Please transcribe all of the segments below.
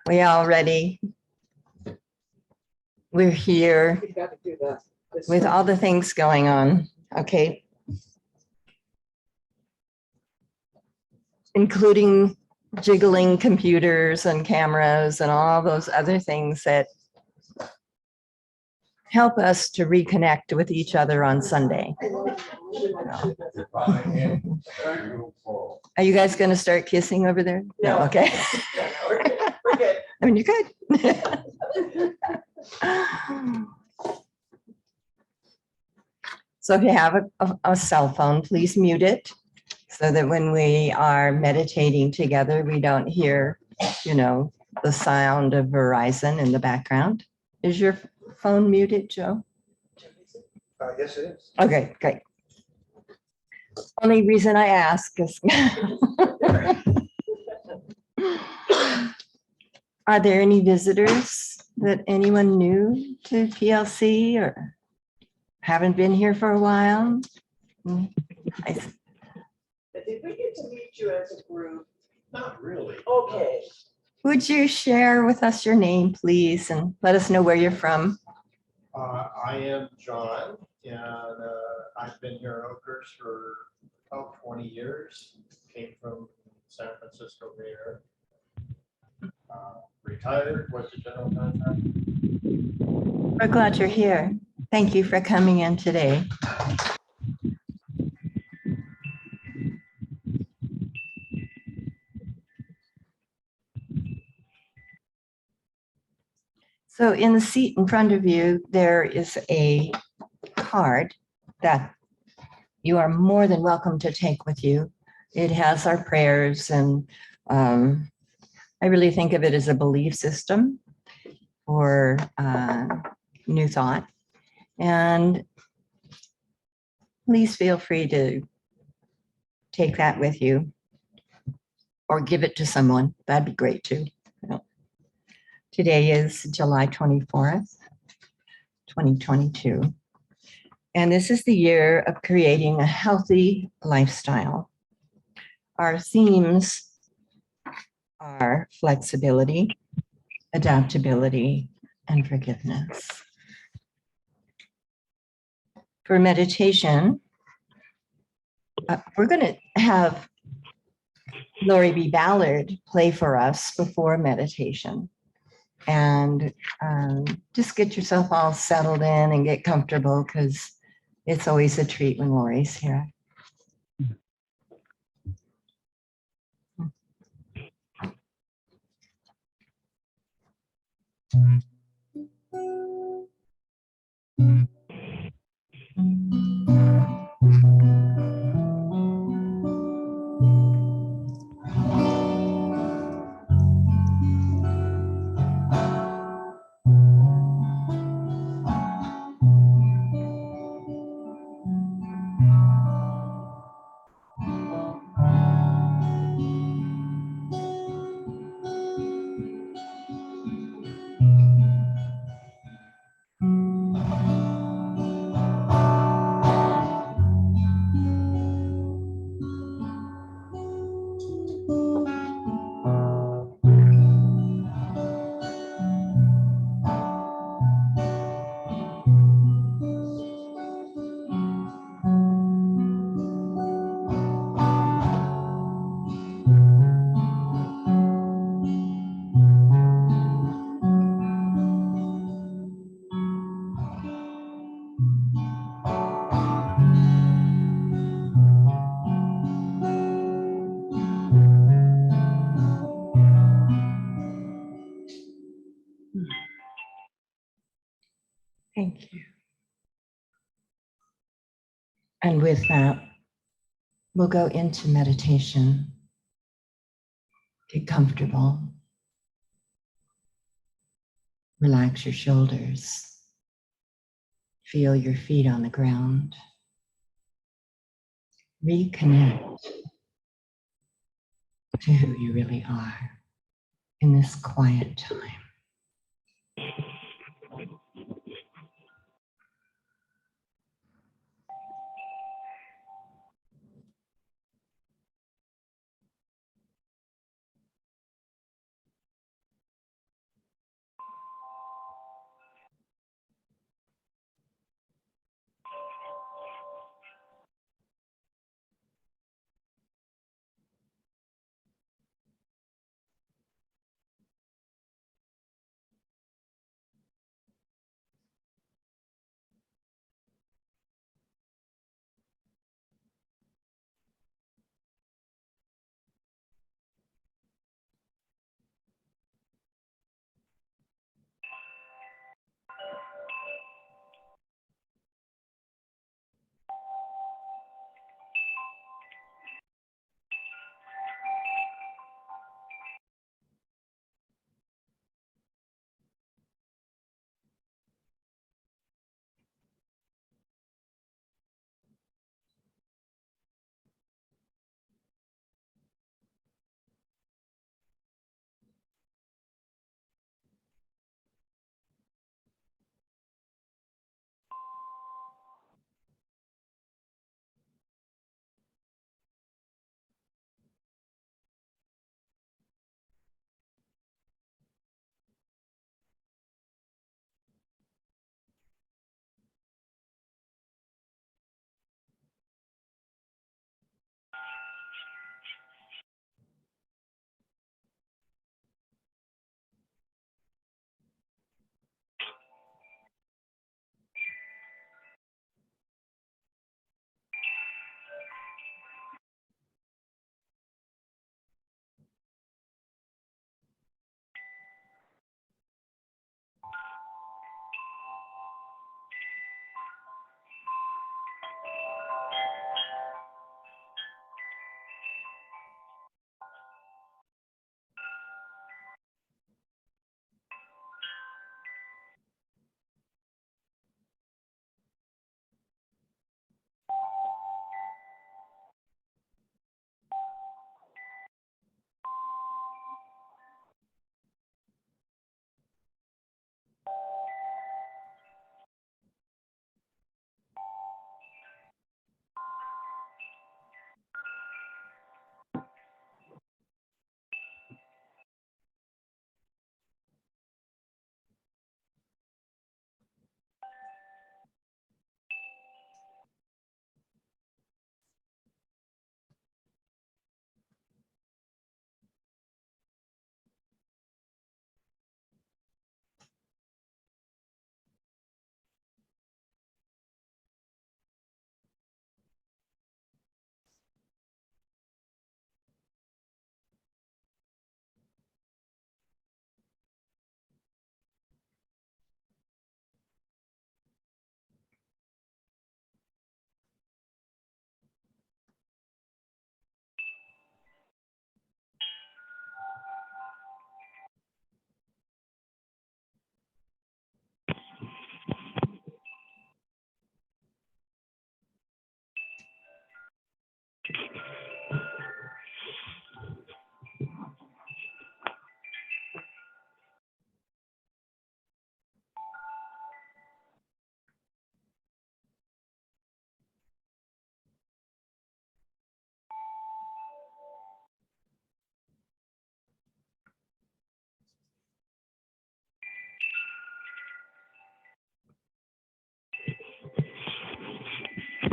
We all ready? We're here We've got to do this. with all the things going on. Okay. Including jiggling computers and cameras and all those other things that help us to reconnect with each other on Sunday. Are you guys going to start kissing over there? No. Okay. No, we're good. We're good. I mean, you're good. So if you have a cell phone, please mute it so that when we are meditating together, we don't hear, the sound of Verizon in the background. Is your phone muted, Joe? Yes, it is. Okay, great. Only reason I ask is are there any visitors that anyone new to PLC or haven't been here for a while? Did we get to meet you as a group? Not really. Okay. Would you share with us your name, please, and let us know where you're from? I am John, and I've been here in Oakhurst for about 20 years. Came from San Francisco Bay Area. Retired, was a general contractor. We're glad you're here. Thank you for coming in today. So in the seat in front of you, there is a card that you are more than welcome to take with you. It has our prayers, and I really think of it as a belief system for New Thought. And please feel free to take that with you or give it to someone. That'd be great too. Today is July 24th, 2022. And this is the year of creating a healthy lifestyle. Our themes are flexibility, adaptability, and forgiveness. For meditation, we're going to have Lori B. Ballard play for us before meditation. And just get yourself all settled in and get comfortable, because it's always a treat when Lori's here. Thank you. And with that, we'll go into meditation. Get comfortable. Relax your shoulders. Feel your feet on the ground. Reconnect to who you really are in this quiet time.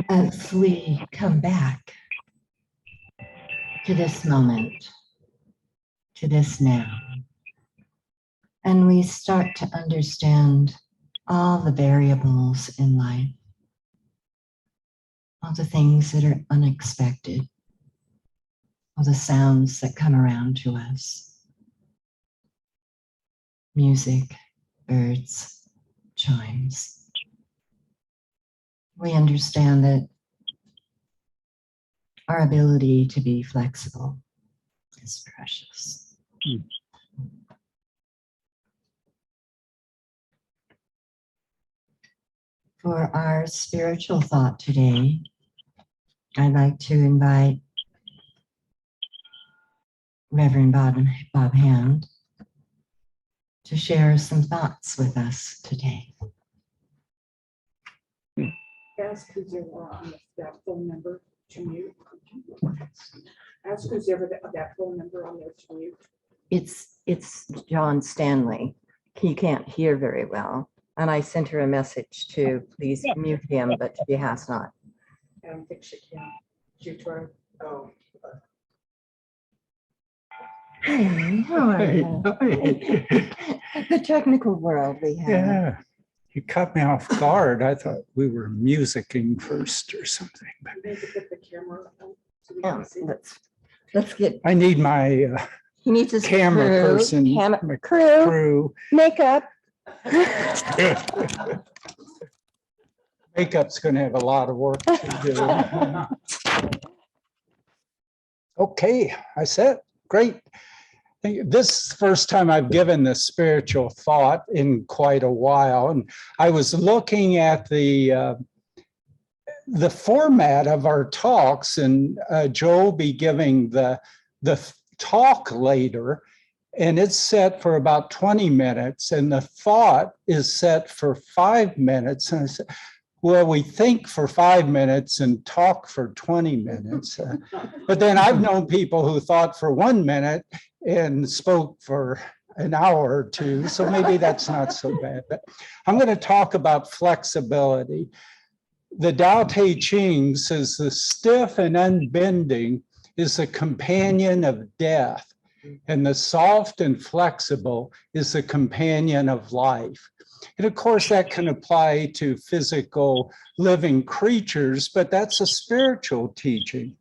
As we come back to this moment, to this now, and we start to understand all the variables in life, all the things that are unexpected, all the sounds that come around to us, music, birds, chimes. We understand that our ability to be flexible is precious. For our spiritual thought today, I'd like to invite Reverend Bob Hand to share some thoughts with us today. Ask who's ever on that phone number to mute. Ask who's ever that phone number on there to mute. It's John Stanley. He can't hear very well. And I sent her a message to please mute him, but she has not. I don't think she can. She tried. Oh. Hey, how are you? The technical world we have. Yeah, you caught me off guard. I thought we were musicking first or something. But You need to put the camera on so we Yeah, can see. let's get, I need my he needs his camera crew, person, camera, my crew, crew. makeup. Makeup's going to have a lot of work to do. Okay, I said, great. This is the first time I've given this spiritual thought in quite a while. And I was looking at the format of our talks, and Joe will be giving the talk later, and it's set for about 20 minutes, and the thought is set for 5 minutes. And I said, well, we think for 5 minutes and talk for 20 minutes. But then I've known people who thought for 1 minute and spoke for an hour or two. So maybe that's not so bad. But I'm going to talk about flexibility. The Tao Te Ching says the stiff and unbending is the companion of death, and the soft and flexible is the companion of life. And of course, that can apply to physical living creatures, but that's a spiritual teaching.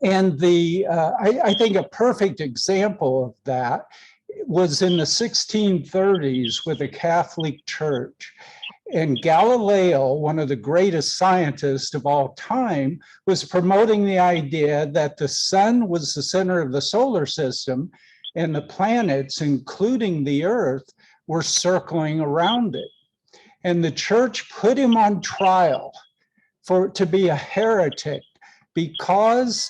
And I think a perfect example of that was in the 1630s with the Catholic Church. And Galileo, one of the greatest scientists of all time, was promoting the idea that the sun was the center of the solar system and the planets, including the Earth, were circling around it. And the church put him on trial to be a heretic because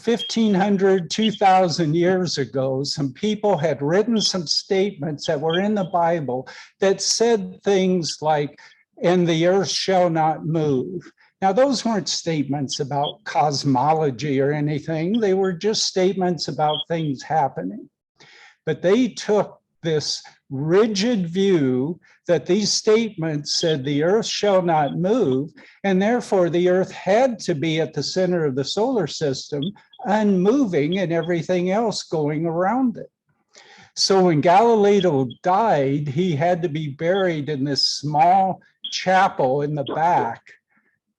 1,500, 2,000 years ago, some people had written some statements that were in the Bible that said things like, and the earth shall not move. Now, those weren't statements about cosmology or anything. They were just statements about things happening. But they took this rigid view that these statements said the earth shall not move, and therefore the earth had to be at the center of the solar system, unmoving, and everything else going around it. So when Galileo died, he had to be buried in this small chapel in the back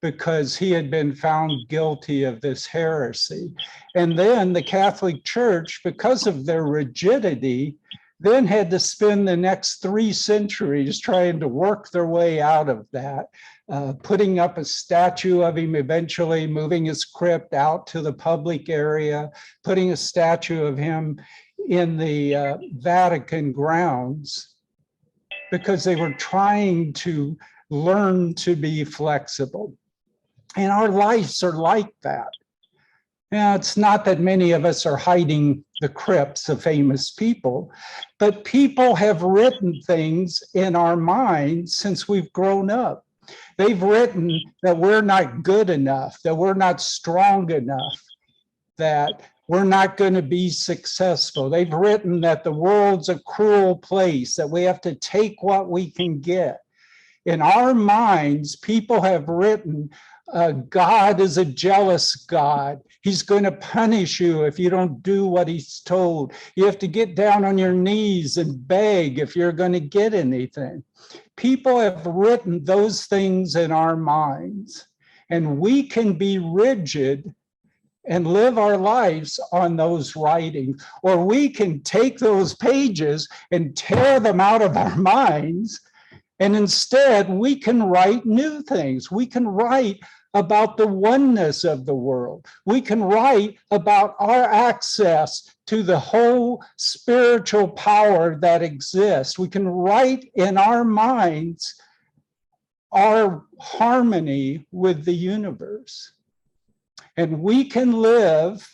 because he had been found guilty of this heresy. And then the Catholic Church, because of their rigidity, then had to spend the next 3 centuries trying to work their way out of that, putting up a statue of him, eventually moving his crypt out to the public area, putting a statue of him in the Vatican grounds, because they were trying to learn to be flexible. And our lives are like that. Now, it's not that many of us are hiding the crypts of famous people, but people have written things in our minds since we've grown up. They've written that we're not good enough, that we're not strong enough, that we're not going to be successful. They've written that the world's a cruel place, that we have to take what we can get. In our minds, people have written, God is a jealous God. He's going to punish you if you don't do what he's told. You have to get down on your knees and beg if you're going to get anything. People have written those things in our minds, and we can be rigid and live our lives on those writings, or we can take those pages and tear them out of our minds, and instead we can write new things. We can write about the oneness of the world. We can write about our access to the whole spiritual power that exists. We can write in our minds our harmony with the universe. And we can live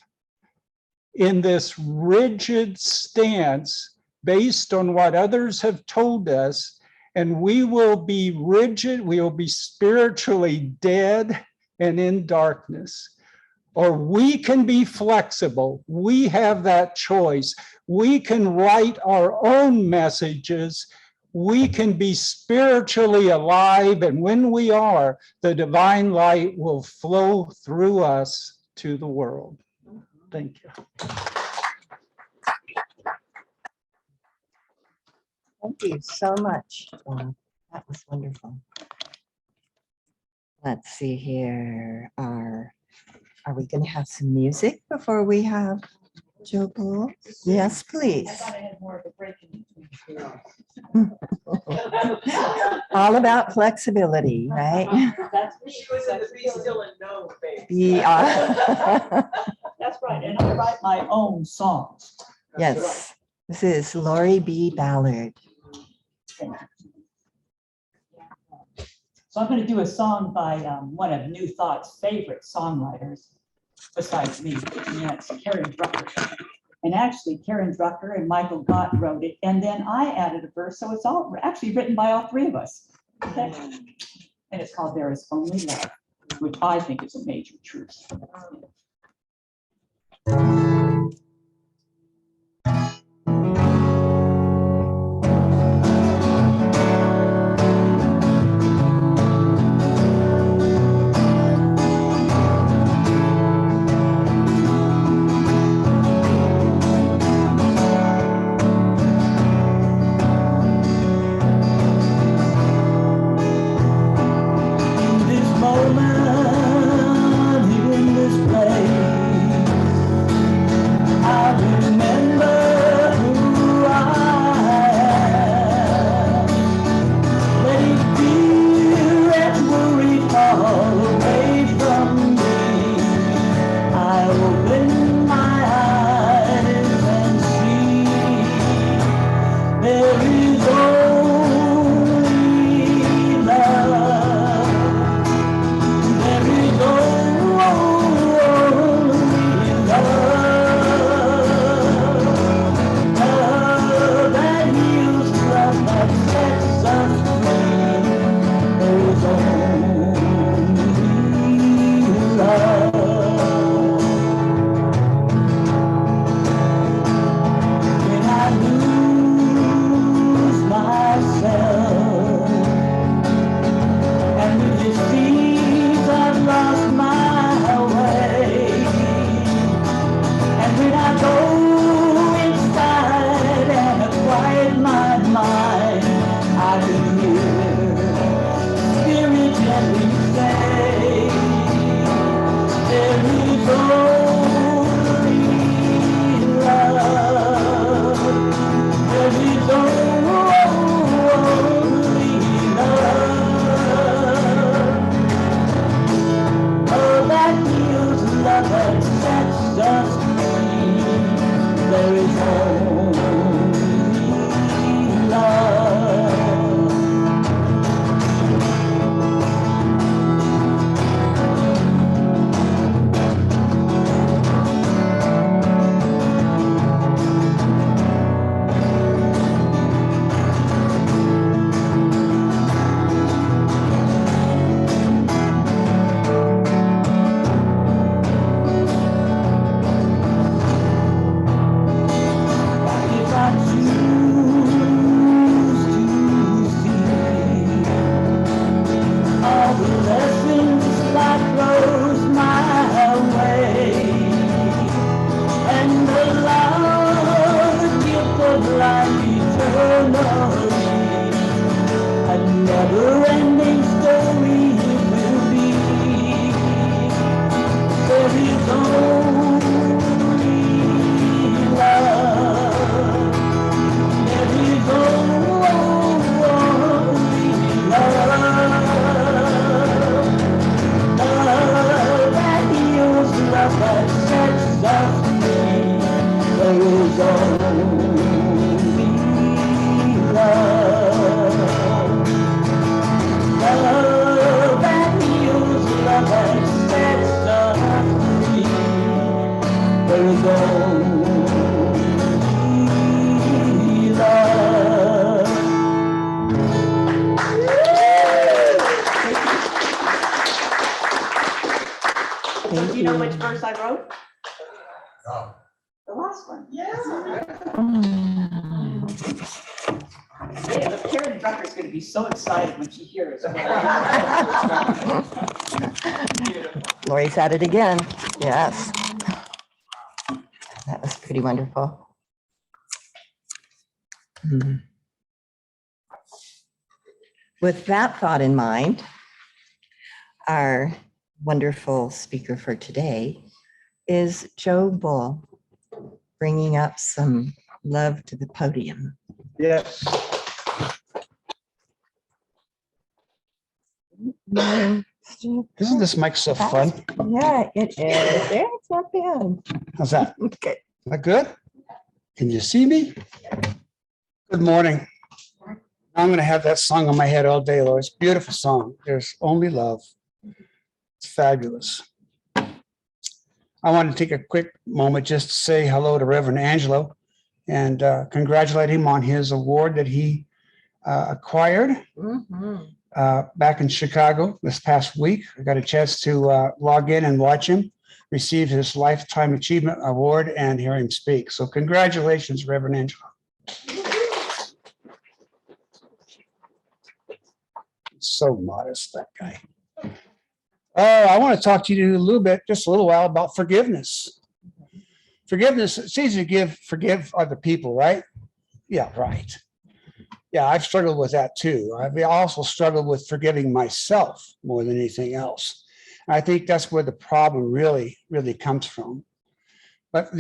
in this rigid stance based on what others have told us, and we will be rigid, we will be spiritually dead and in darkness. Or we can be flexible. We have that choice. We can write our own messages. We can be spiritually alive, and when we are, the divine light will flow through us to the world. Thank you. Thank you so much. That was wonderful. Let's see here. Are we going to have some music before we have Joe Bull? Yes, please. All about flexibility, right? She was in the be still and know phase. Yeah. That's right, and I write my own songs. Yes, this is Lori B. Ballard. So I'm going to do a song by one of New Thought's favorite songwriters, besides me, and that's Karen Drucker. And actually, Karen Drucker and Michael Gott wrote it, and then I added a verse, so it's all actually written by all three of us. Okay? And it's called There Is Only Love, which I think is a major truth. memory, a never-ending story it will be. There is only love. There is only love. Love that heals, love that sets us free. There is only love. Love that heals, love that sets us free. There is only love. So do you know which verse I wrote? Oh. The last one. Yeah. Mm. Yeah, but Karen Drucker's gonna be so excited when she hears it. Beautiful. Lori's at it again. Yes. That was pretty wonderful. Mhm. With that thought in mind, our wonderful speaker for today is Joe Bull, bringing up some love to the podium. Yes. Isn't this mic so fun? Yeah, it is. Yeah, it's not bad. How's that? Okay. Is that good? Can you see me? Good morning. I'm going to have that song on my head all day, Lois. Beautiful song. There's only love. It's fabulous. I want to take a quick moment just to say hello to Reverend Angelo and congratulate him on his award that he acquired back in Chicago this past week. I got a chance to log in and watch him receive his Lifetime Achievement Award and hear him speak. So congratulations, Reverend Angelo. So modest, that guy. I want to talk to you a little bit, just a little while, about forgiveness. Forgiveness, it's easy to forgive other people, right? Yeah, right. Yeah, I've struggled with that too. I've also struggled with forgiving myself more than anything else. And I think that's where the problem really comes from. But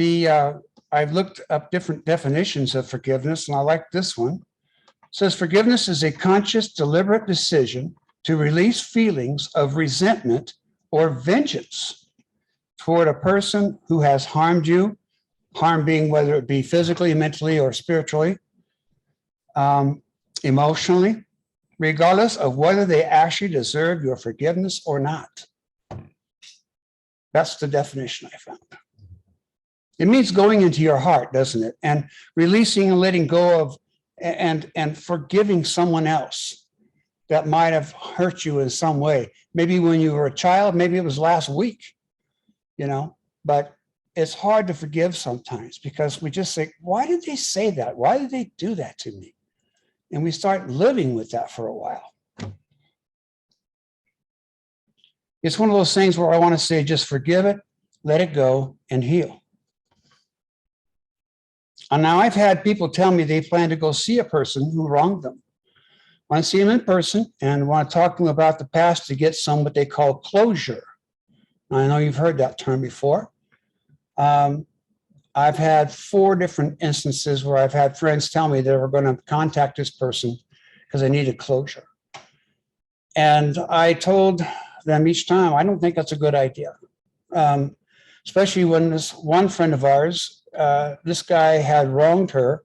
I've looked up different definitions of forgiveness, and I like this one. It says forgiveness is a conscious, deliberate decision to release feelings of resentment or vengeance toward a person who has harmed you, harm being whether it be physically, mentally, or spiritually, emotionally, regardless of whether they actually deserve your forgiveness or not. That's the definition I found. It means going into your heart, doesn't it? And releasing and letting go of and forgiving someone else that might have hurt you in some way. Maybe when you were a child, maybe it was last week, but it's hard to forgive sometimes because we just think, why did they say that? Why did they do that to me? And we start living with that for a while. It's one of those things where I want to say, just forgive it, let it go, and heal. And now I've had people tell me they plan to go see a person who wronged them. Want to see them in person and want to talk to them about the past to get some what they call closure. I know you've heard that term before. I've had 4 different instances where I've had friends tell me they were going to contact this person because they needed closure. And I told them each time, I don't think that's a good idea. Especially when this one friend of ours, this guy had wronged her,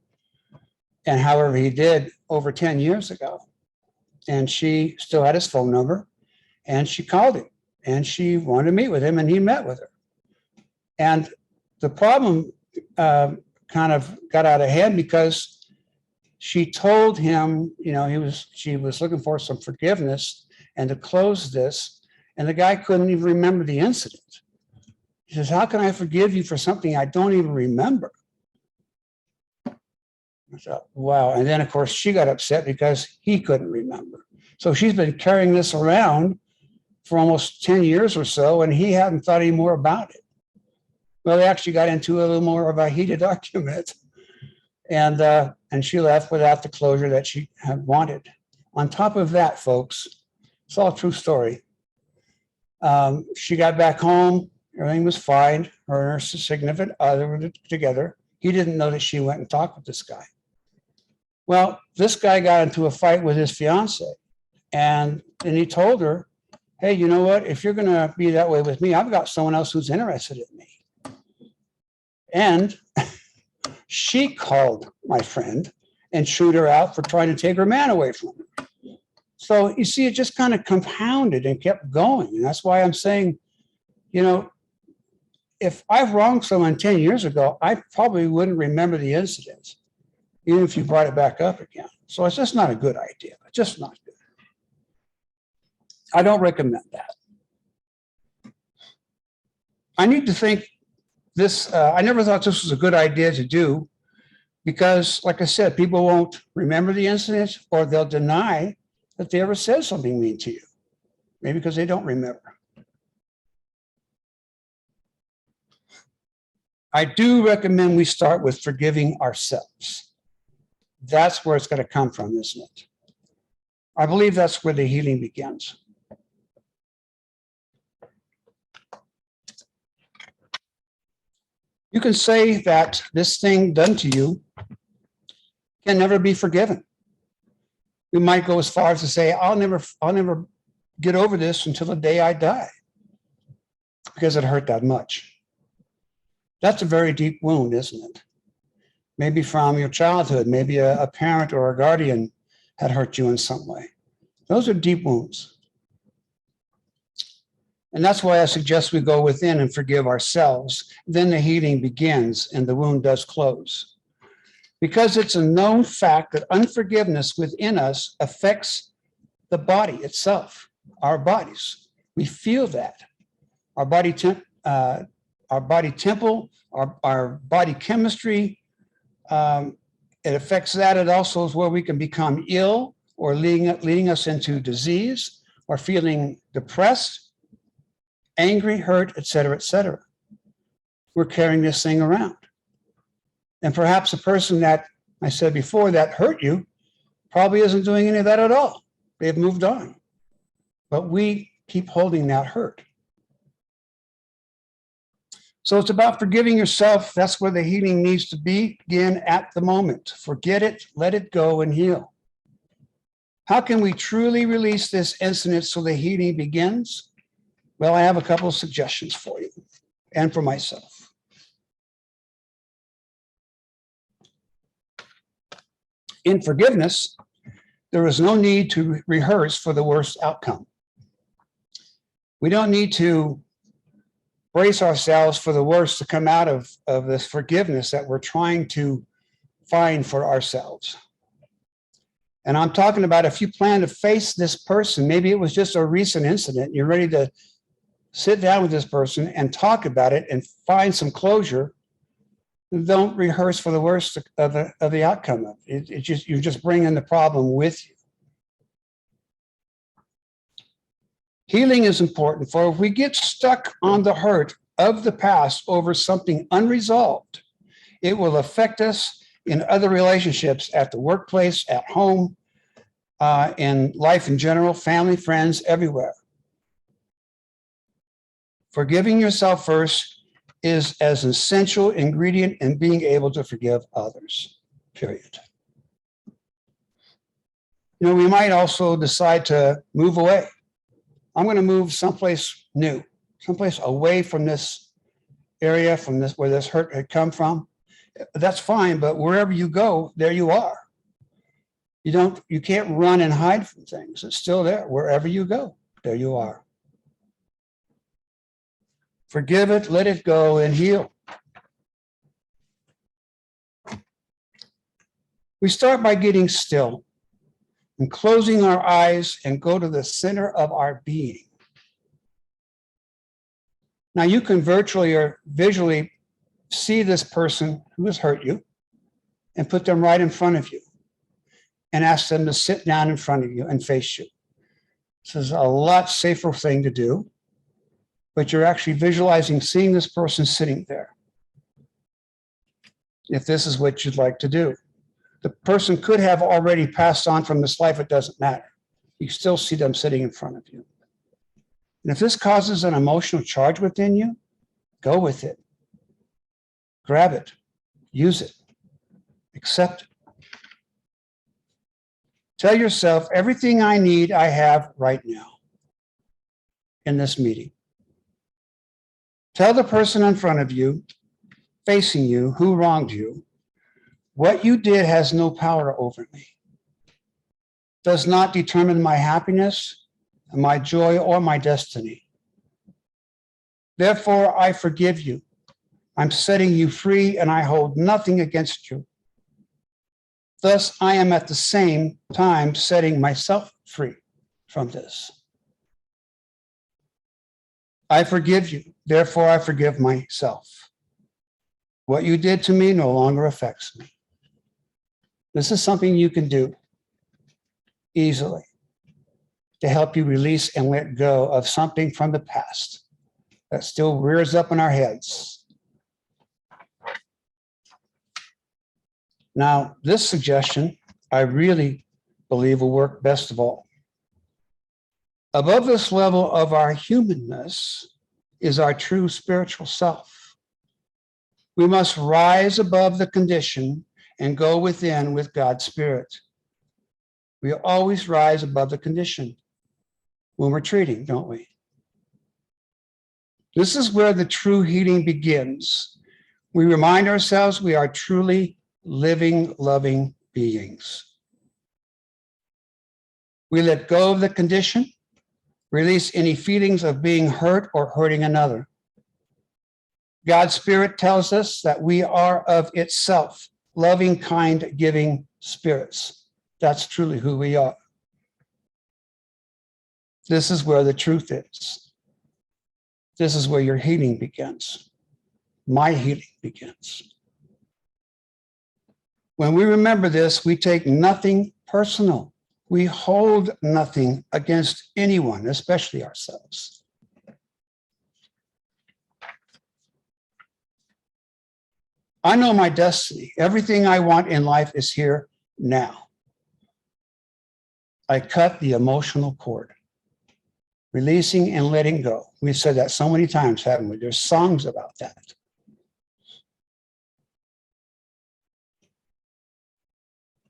and however he did over 10 years ago. And she still had his phone number, and she called him, and she wanted to meet with him, and he met with her. And the problem kind of got out of hand because she told him, she was looking for some forgiveness and to close this, and the guy couldn't even remember the incident. He says, how can I forgive you for something I don't even remember? I thought, wow. And then, of course, she got upset because he couldn't remember. So she's been carrying this around for almost 10 years or so, and he hadn't thought any more about it. Well, they actually got into a little more of a heated argument. And and she left without the closure that she had wanted. On top of that, folks, it's all a true story. She got back home, everything was fine. Her and her significant other were together. He didn't know that she went and talked with this guy. Well, this guy got into a fight with his fiance, and he told her, hey, you know what? If you're going to be that way with me, I've got someone else who's interested in me. And she called my friend and chewed her out for trying to take her man away from her. So you see, it just kind of compounded and kept going. And that's why I'm saying, you know, if I've wronged someone 10 years ago, I probably wouldn't remember the incident, even if you brought it back up again. So it's just not a good idea. It's just not good. I don't recommend that. I need to think this, I never thought this was a good idea to do because, like I said, people won't remember the incident or they'll deny that they ever said something mean to you. Maybe because they don't remember. I do recommend we start with forgiving ourselves. That's where it's going to come from, isn't it? I believe that's where the healing begins. You can say that this thing done to you can never be forgiven. We might go as far as to say, I'll never get over this until the day I die because it hurt that much. That's a very deep wound, isn't it? Maybe from your childhood, maybe a parent or a guardian had hurt you in some way. Those are deep wounds. And that's why I suggest we go within and forgive ourselves. Then the healing begins and the wound does close. Because it's a known fact that unforgiveness within us affects the body itself, our bodies. We feel that. Our body temple, our body chemistry, it affects that. It also is where we can become ill or leading us into disease or feeling depressed, angry, hurt, et cetera, et cetera. We're carrying this thing around. And perhaps the person that I said before that hurt you probably isn't doing any of that at all. They've moved on. But we keep holding that hurt. So it's about forgiving yourself. That's where the healing needs to begin at the moment. Forget it, let it go, and heal. How can we truly release this incident so the healing begins? Well, I have a couple of suggestions for you and for myself. In forgiveness, there is no need to rehearse for the worst outcome. We don't need to brace ourselves for the worst to come out of this forgiveness that we're trying to find for ourselves. And I'm talking about if you plan to face this person, maybe it was just a recent incident, you're ready to sit down with this person and talk about it and find some closure. Don't rehearse for the worst of the outcome of it. You're just bringing the problem with you. Healing is important, for if we get stuck on the hurt of the past over something unresolved, it will affect us in other relationships at the workplace, at home, in life in general, family, friends, everywhere. Forgiving yourself first is as an essential ingredient in being able to forgive others, period. You know, we might also decide to move away. I'm going to move someplace new, someplace away from this area, from this where this hurt had come from. That's fine, but wherever you go, there you are. You can't run and hide from things. It's still there. Wherever you go, there you are. Forgive it, let it go, and heal. We start by getting still and closing our eyes and go to the center of our being. Now you can virtually or visually see this person who has hurt you and put them right in front of you and ask them to sit down in front of you and face you. This is a lot safer thing to do, but you're actually visualizing seeing this person sitting there. If this is what you'd like to do. The person could have already passed on from this life. It doesn't matter. You still see them sitting in front of you. And if this causes an emotional charge within you, go with it. Grab it. Use it. Accept it. Tell yourself, everything I need, I have right now in this meeting. Tell the person in front of you, facing you, who wronged you, what you did has no power over me, does not determine my happiness, my joy, or my destiny. Therefore, I forgive you. I'm setting you free, and I hold nothing against you. Thus, I am at the same time setting myself free from this. I forgive you. Therefore, I forgive myself. What you did to me no longer affects me. This is something you can do easily to help you release and let go of something from the past that still rears up in our heads. Now, this suggestion, I really believe will work best of all. Above this level of our humanness is our true spiritual self. We must rise above the condition and go within with God's Spirit. We always rise above the condition when we're treating, don't we? This is where the true healing begins. We remind ourselves we are truly living, loving beings. We let go of the condition, release any feelings of being hurt or hurting another. God's Spirit tells us that we are of itself loving, kind, giving spirits. That's truly who we are. This is where the truth is. This is where your healing begins. My healing begins. When we remember this, we take nothing personal. We hold nothing against anyone, especially ourselves. I know my destiny. Everything I want in life is here now. I cut the emotional cord, releasing and letting go. We've said that so many times, haven't we? There's songs about that.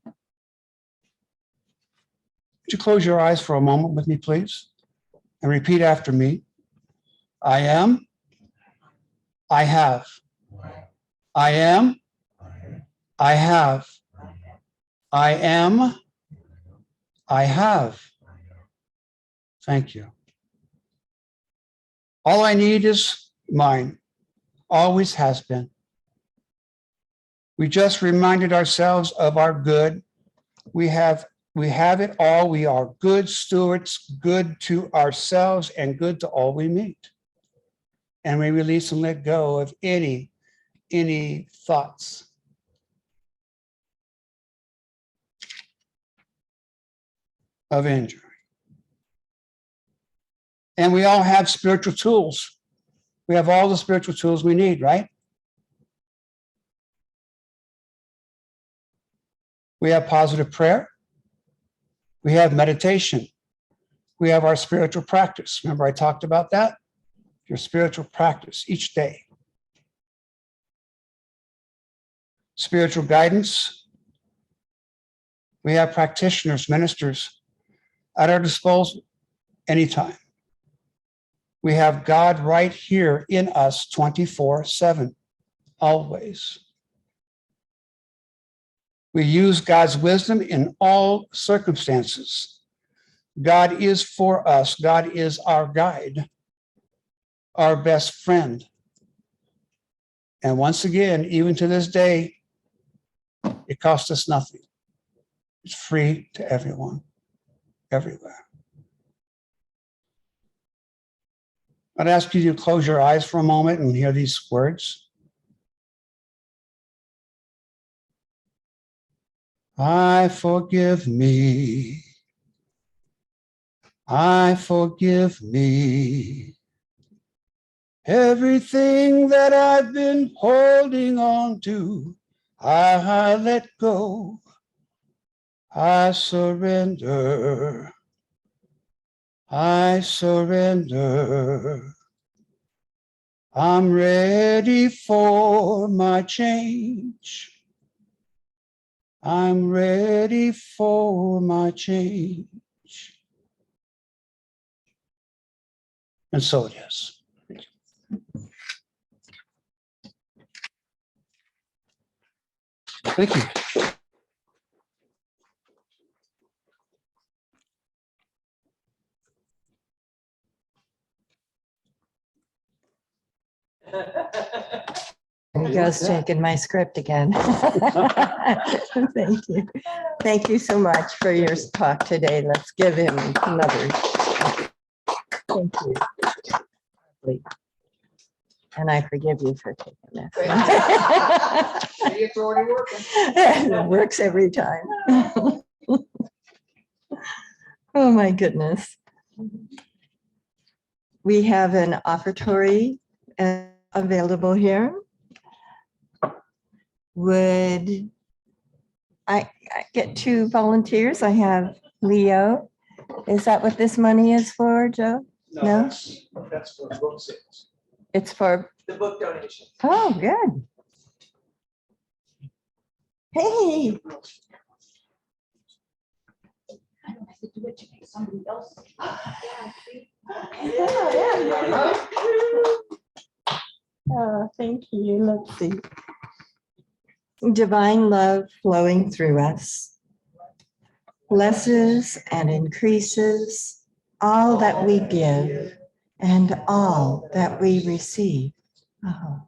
Would you close your eyes for a moment with me, please? And repeat after me. I am. I have. I am. I have. I am. I have. Thank you. All I need is mine. Always has been. We just reminded ourselves of our good. We have it all. We are good stewards, good to ourselves and good to all we meet. And we release and let go of any thoughts. Of injury. And we all have spiritual tools. We have all the spiritual tools we need, right? We have positive prayer. We have meditation. We have our spiritual practice. Remember I talked about that? Your spiritual practice each day. Spiritual guidance. We have practitioners, ministers at our disposal anytime. We have God right here in us 24/7, always. We use God's wisdom in all circumstances. God is for us. God is our guide, our best friend. And once again, even to this day, it costs us nothing. It's free to everyone, everywhere. I'd ask you to close your eyes for a moment and hear these words. I forgive me. I forgive me. Everything that I've been holding on to, I let go. I surrender. I surrender. I'm ready for my change. I'm ready for my change. And so it is. Thank you. There he goes, taking my script again. Thank you. Thank you so much for your talk today. Let's give him another. Thank you. And I forgive you for taking this. It's already working. It works every time. Oh, my goodness. We have an offertory available here. Would I get 2 volunteers? I have Leo. Is that what this money is for, Joe? No? That's for book sales. It's for, The book donation. oh, good. Hey, I don't have to do it to make somebody else. oh, thank you. Let's see. Divine love flowing through us blesses and increases all that we give and all that we receive. Oh.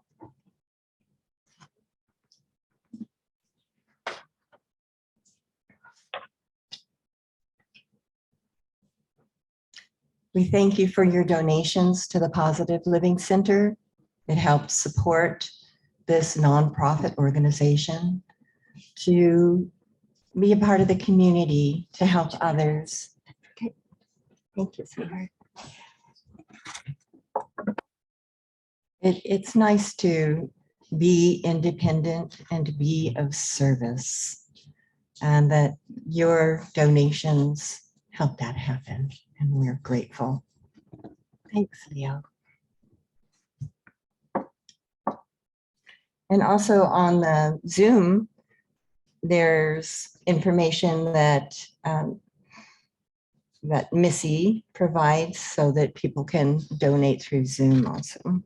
We thank you for your donations to the Positive Living Center. It helps support this nonprofit organization to be a part of the community, to help others. Okay. Thank you, sweetheart. It's nice to be independent and to be of service, and that your donations help that happen, and we're grateful. Thanks, Leo. And also on the Zoom, there's information that that Missy provides so that people can donate through Zoom also.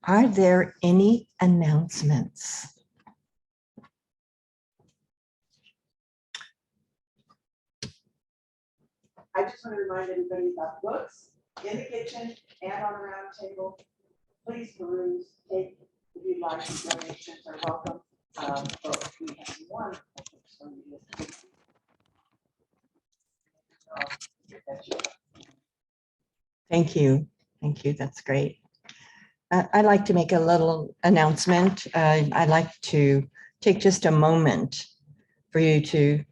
Are there any announcements? I just want to remind everybody about books in the kitchen and on a round table. Please peruse, take, if you'd like, donations are welcome. But we have one. Thank you. Thank you. That's great. I'd like to make a little announcement. I'd like to take just a moment for you to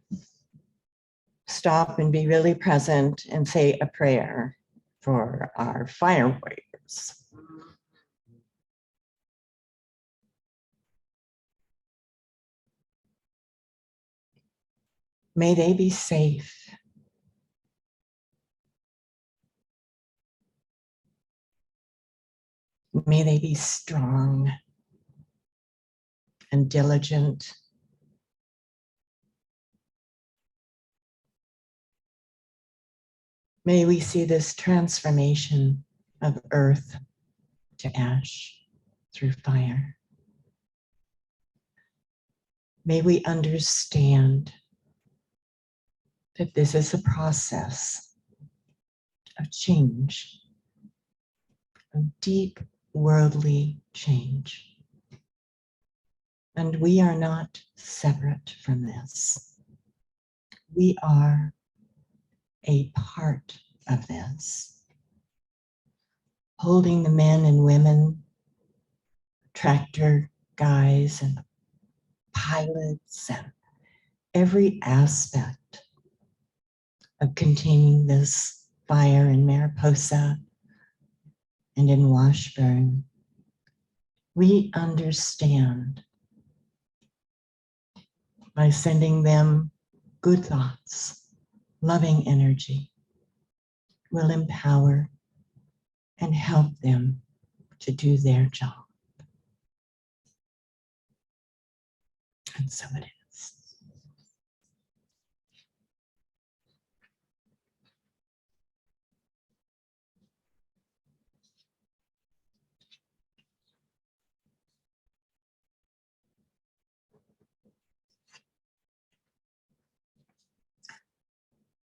stop and be really present and say a prayer for our fire warriors. May they be safe. May they be strong and diligent. May we see this transformation of earth to ash through fire. May we understand that this is a process of change, of deep worldly change. And we are not separate from this. We are a part of this, holding the men and women, tractor guys and pilots and every aspect of containing this fire in Mariposa and in Washburn. We understand by sending them good thoughts, loving energy, will empower and help them to do their job. And so it is.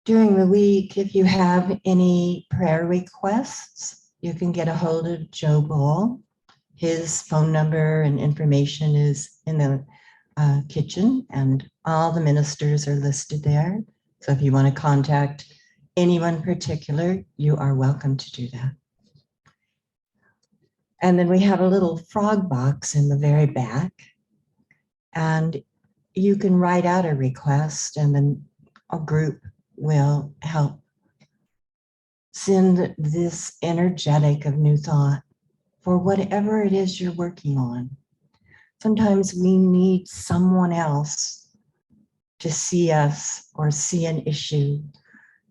During the week, if you have any prayer requests, you can get a hold of Joe Bull. His phone number and information is in the kitchen, and all the ministers are listed there. So if you want to contact anyone particular, you are welcome to do that. And then we have a little frog box in the very back, and you can write out a request, and then a group will help send this energetic of new thought for whatever it is you're working on. Sometimes we need someone else to see us or see an issue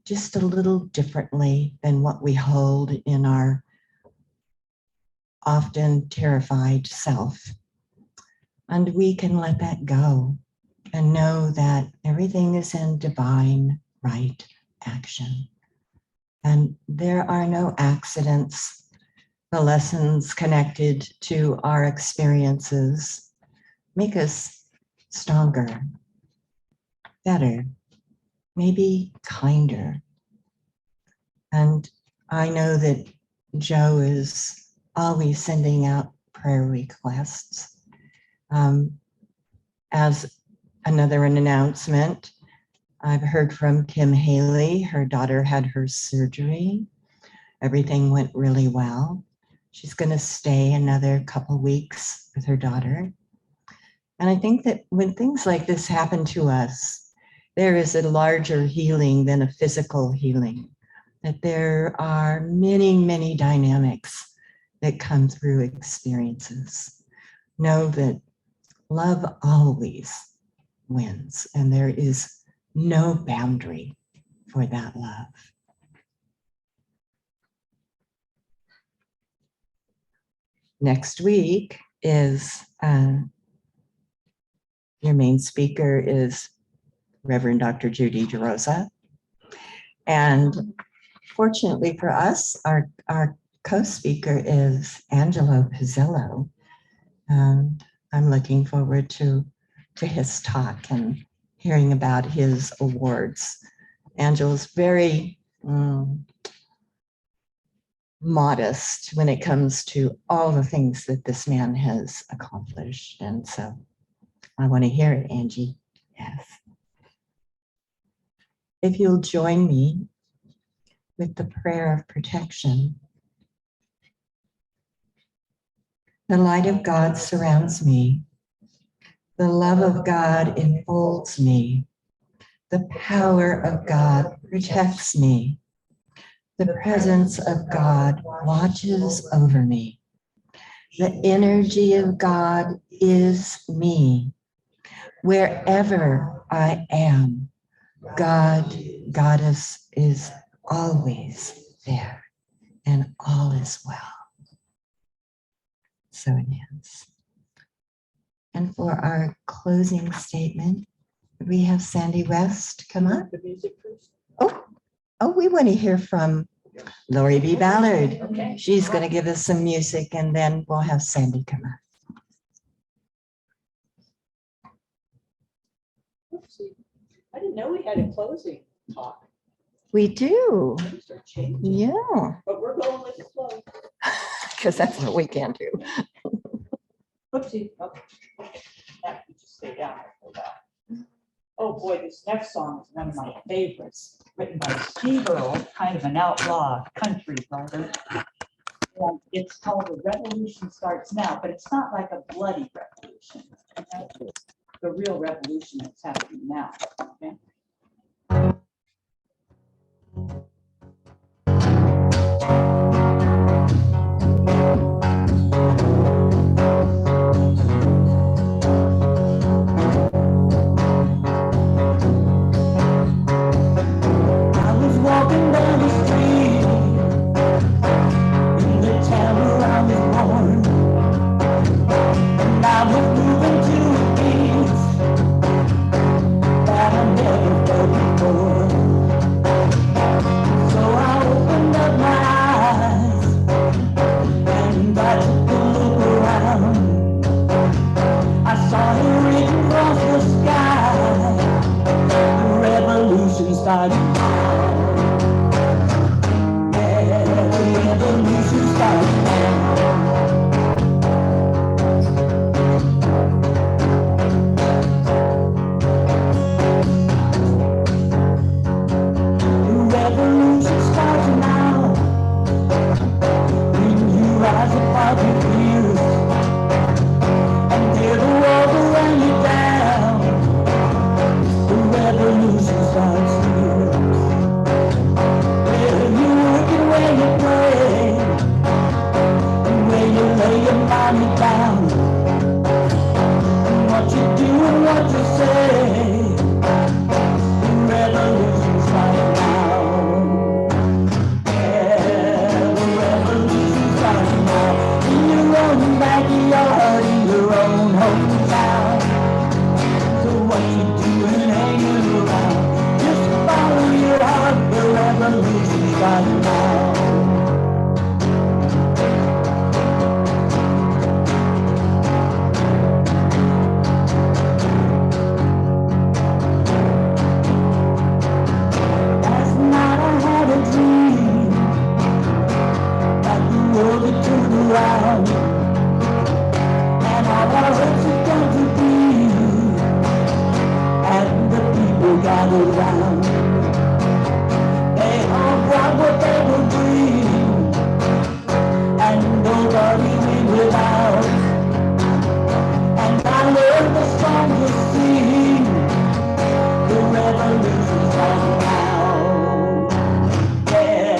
just a little differently than what we hold in our often terrified self. And we can let that go and know that everything is in divine right action. And there are no accidents. The lessons connected to our experiences make us stronger, better, maybe kinder. And I know that Joe is always sending out prayer requests. As another announcement, I've heard from Kim Haley. Her daughter had her surgery. Everything went really well. She's going to stay another couple weeks with her daughter. And I think that when things like this happen to us, there is a larger healing than a physical healing, that there are many, many dynamics that come through experiences. Know that love always wins, and there is no boundary for that love. Next week is, your main speaker is Reverend Dr. Judy DeRosa. And fortunately for us, our co-speaker is Angelo Pizzillo. And I'm looking forward to his talk and hearing about his awards. Angelo's very modest when it comes to all the things that this man has accomplished. And so I want to hear it, Angie. Yes. If you'll join me with the prayer of protection. The light of God surrounds me. The love of God enfolds me. The power of God protects me. The presence of God watches over me. The energy of God is me. Wherever I am, God, Goddess is always there, and all is well. So it is. And for our closing statement, we have Sandy West come up. The music first. Oh, we want to hear from Lori B. Ballard. Okay. She's going to give us some music, and then we'll have Sandy come up. Oopsie. I didn't know we had a closing talk. We do. Things are changing, Yeah, but we're going with the flow. because that's what we can do. Oopsie. Okay. That can just stay down there for that. Oh boy, this next song is one of my favorites, written by Steve Earle, kind of an outlaw country brother. And it's called The Revolution Starts Now, but it's not like a bloody revolution. It's the real revolution that's happening now. Okay? saw it written across the sky. The revolution started now. Yeah, the revolution started now. The revolution starts now. When you rise above your fears and tear the walls around you down, the revolution starts here. Where you work and where you play, and where you lay your money down, and what you do and what you say. The revolution starts now. Yeah, the revolution starts now. In your own backyard, in your own hometown. So what you doing hanging around? Just follow your heart, the revolution starts now. Last night I had a dream that the world had turned around, and all our hopes had come to be, and the people gathered round. They all brought what they would bring, and nobody went without. And I learned the song to sing. The revolution's starting now. Yeah,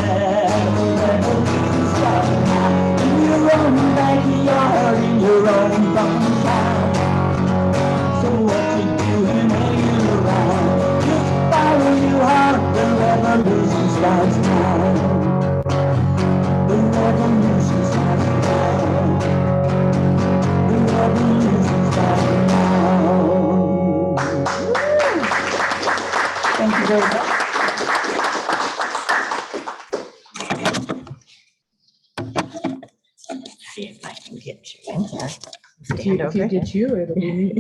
the revolution's starting now. In your own backyard, in your own hometown. So what you doing hanging around? Just follow your heart, the revolution starts now. The revolution starts now. The revolution starts now. Thank you very much. See if I can get you in here. If you did you, it'll be me.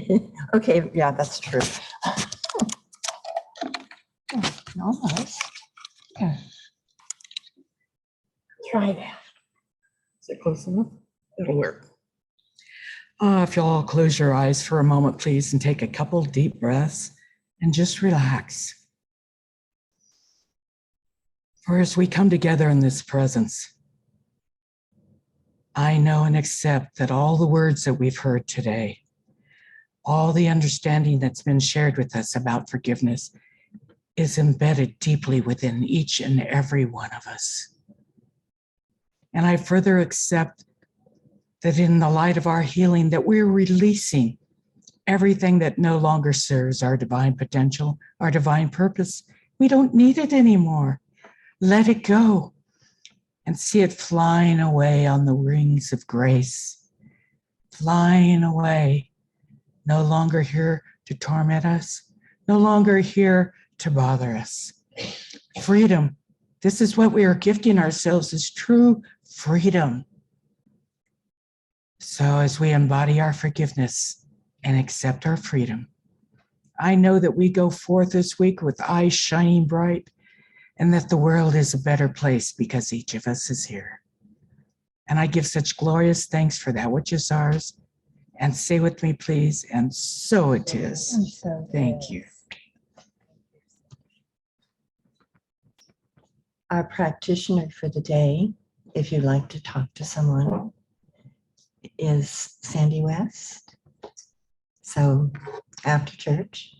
Okay, yeah, that's true. Almost. Try that. Is it close enough? It'll work. If you'll all close your eyes for a moment, please, and take a couple deep breaths and just relax. For as we come together in this presence, I know and accept that all the words that we've heard today, all the understanding that's been shared with us about forgiveness is embedded deeply within each and every one of us. And I further accept that in the light of our healing, that we're releasing everything that no longer serves our divine potential, our divine purpose. We don't need it anymore. Let it go and see it flying away on the wings of grace, flying away, no longer here to torment us, no longer here to bother us. Freedom. This is what we are gifting ourselves, is true freedom. So as we embody our forgiveness and accept our freedom, I know that we go forth this week with eyes shining bright, and that the world is a better place because each of us is here. And I give such glorious thanks for that which is ours. And say with me, please, and so it is. Thank you. Our practitioner for the day, if you'd like to talk to someone, is Sandy West. So after church,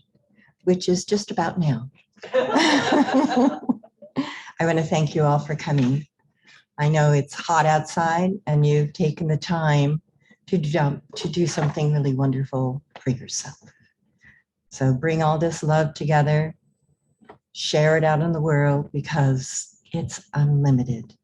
which is just about now. I want to thank you all for coming. I know it's hot outside and you've taken the time to do something really wonderful for yourself. So bring all this love together, share it out in the world because it's unlimited.